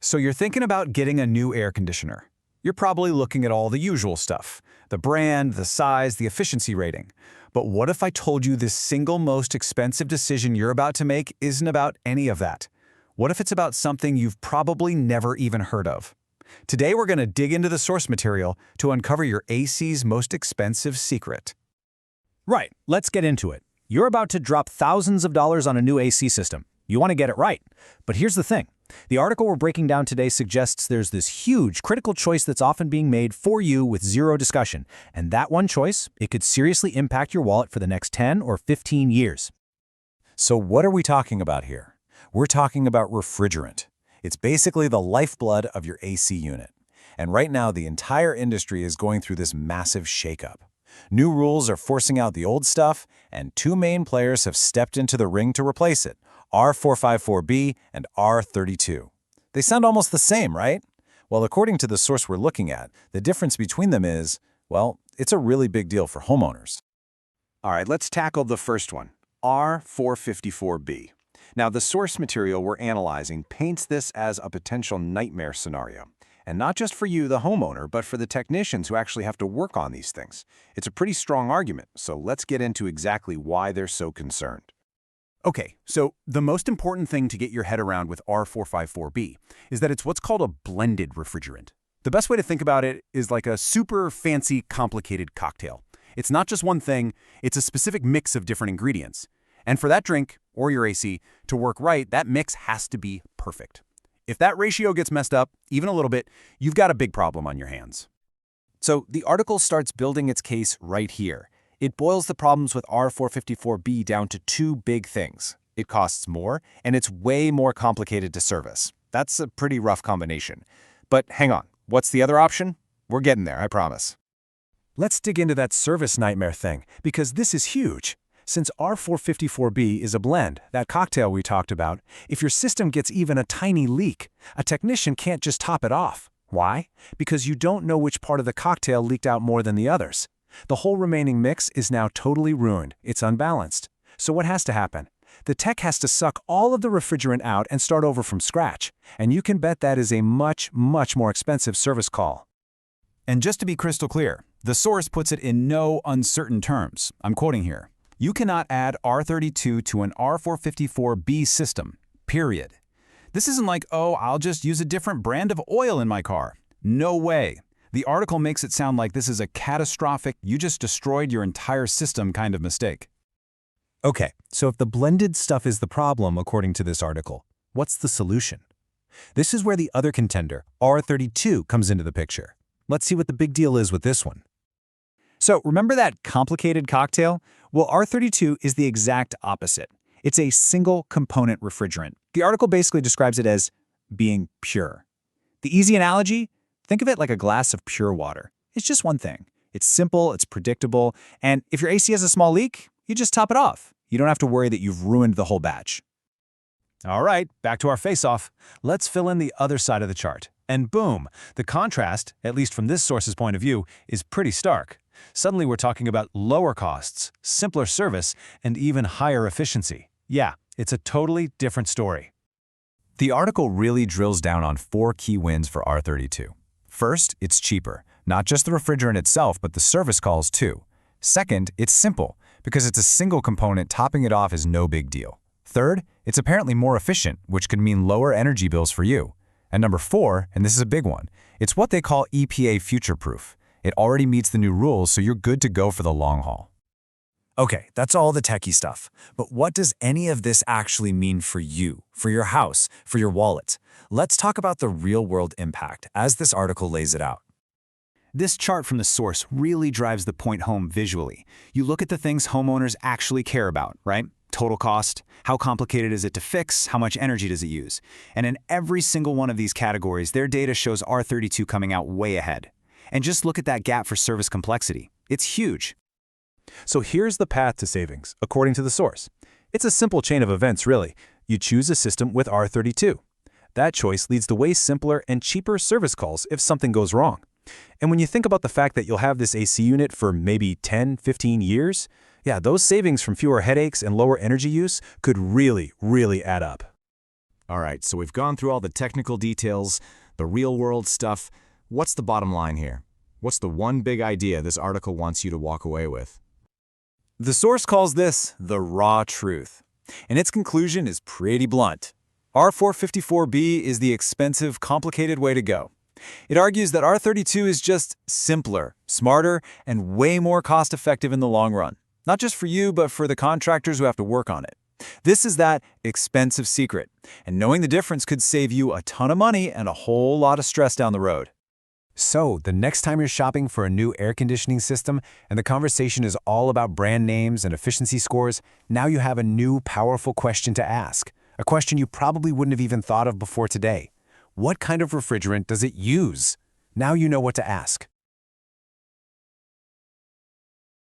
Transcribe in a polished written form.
So you're thinking about getting a new air conditioner. You're probably looking at all the usual stuff, the brand, the size, the efficiency rating. But what if I told you this single most expensive decision you're about to make isn't about any of that? What if it's about something you've probably never even heard of? Today we're going to dig into the source material to uncover your AC's most expensive secret. Right, let's get into it. You're about to drop thousands of dollars on a new AC system. You want to get it right. But here's the thing. The article we're breaking down today suggests there's this huge, critical choice that's often being made for you with zero discussion. And that one choice, it could seriously impact your wallet for the next 10 or 15 years. So what are we talking about here? We're talking about refrigerant. It's basically the lifeblood of your AC unit. And right now, the entire industry is going through this massive shakeup. New rules are forcing out the old stuff, and two main players have stepped into the ring to replace it, R-454B and R-32. They sound almost the same, right? Well, according to the source we're looking at, the difference between them is, well, it's a really big deal for homeowners. All right, let's tackle the first one, R-454B. Now, the source material we're analyzing paints this as a potential nightmare scenario. And not just for you, the homeowner, but for the technicians who actually have to work on these things. It's a pretty strong argument, so let's get into exactly why they're so concerned. Okay, so the most important thing to get your head around with R-454B is that it's what's called a blended refrigerant. The best way to think about it is like a super fancy, complicated cocktail. It's not just one thing, it's a specific mix of different ingredients. And for that drink, or your AC, to work right, that mix has to be perfect. If that ratio gets messed up, even a little bit, you've got a big problem on your hands. So the article starts building its case right here. It boils the problems with R-454B down to two big things. It costs more, and it's way more complicated to service. That's a pretty rough combination. But hang on, what's the other option? We're getting there, I promise. Let's dig into that service nightmare thing, because this is huge. Since R-454B is a blend, that cocktail we talked about, if your system gets even a tiny leak, a technician can't just top it off. Why? Because you don't know which part of the cocktail leaked out more than the others. The whole remaining mix is now totally ruined. It's unbalanced. So what has to happen? The tech has to suck all of the refrigerant out and start over from scratch. And you can bet that is a much, much more expensive service call. And just to be crystal clear, the source puts it in no uncertain terms. I'm quoting here. You cannot add R-32 to an R-454B system, period. This isn't like, oh, I'll just use a different brand of oil in my car. No way. The article makes it sound like this is a catastrophic, you just destroyed your entire system kind of mistake. Okay, so if the blended stuff is the problem, according to this article, what's the solution? This is where the other contender, R-32, comes into the picture. Let's see what the big deal is with this one. So remember that complicated cocktail? Well, R-32 is the exact opposite. It's a single component refrigerant. The article basically describes it as being pure. The easy analogy? Think of it like a glass of pure water. It's just one thing. It's simple, it's predictable, and if your AC has a small leak, you just top it off. You don't have to worry that you've ruined the whole batch. All right, back to our face-off. Let's fill in the other side of the chart. And boom, the contrast, at least from this source's point of view, is pretty stark. Suddenly we're talking about lower costs, simpler service, and even higher efficiency. Yeah, it's a totally different story. The article really drills down on four key wins for R-32. First, it's cheaper. Not just the refrigerant itself, but the service calls too. Second, it's simple. Because it's a single component, topping it off is no big deal. Third, it's apparently more efficient, which could mean lower energy bills for you. And number four, and this is a big one, it's what they call EPA future-proof. It already meets the new rules, so you're good to go for the long haul. Okay, that's all the techie stuff. But what does any of this actually mean for you, for your house, for your wallet? Let's talk about the real-world impact, as this article lays it out. This chart from the source really drives the point home visually. You look at the things homeowners actually care about, right? Total cost, how complicated is it to fix, how much energy does it use? And in every single one of these categories, their data shows R-32 coming out way ahead. And just look at that gap for service complexity. It's huge. So here's the path to savings, according to the source. It's a simple chain of events, really. You choose a system with R-32. That choice leads to way simpler and cheaper service calls if something goes wrong. And when you think about the fact that you'll have this AC unit for maybe 10, 15 years, yeah, those savings from fewer headaches and lower energy use could really, really add up. All right, so we've gone through all the technical details, the real-world stuff. What's the bottom line here? What's the one big idea this article wants you to walk away with? The source calls this the raw truth, and its conclusion is pretty blunt. R454B is the expensive, complicated way to go. It argues that R32 is just simpler, smarter, and way more cost-effective in the long run. Not just for you, but for the contractors who have to work on it. This is that expensive secret, and knowing the difference could save you a ton of money and a whole lot of stress down the road. So, the next time you're shopping for a new air conditioning system and the conversation is all about brand names and efficiency scores, now you have a new, powerful question to ask. A question you probably wouldn't have even thought of before today. What kind of refrigerant does it use? Now you know what to ask.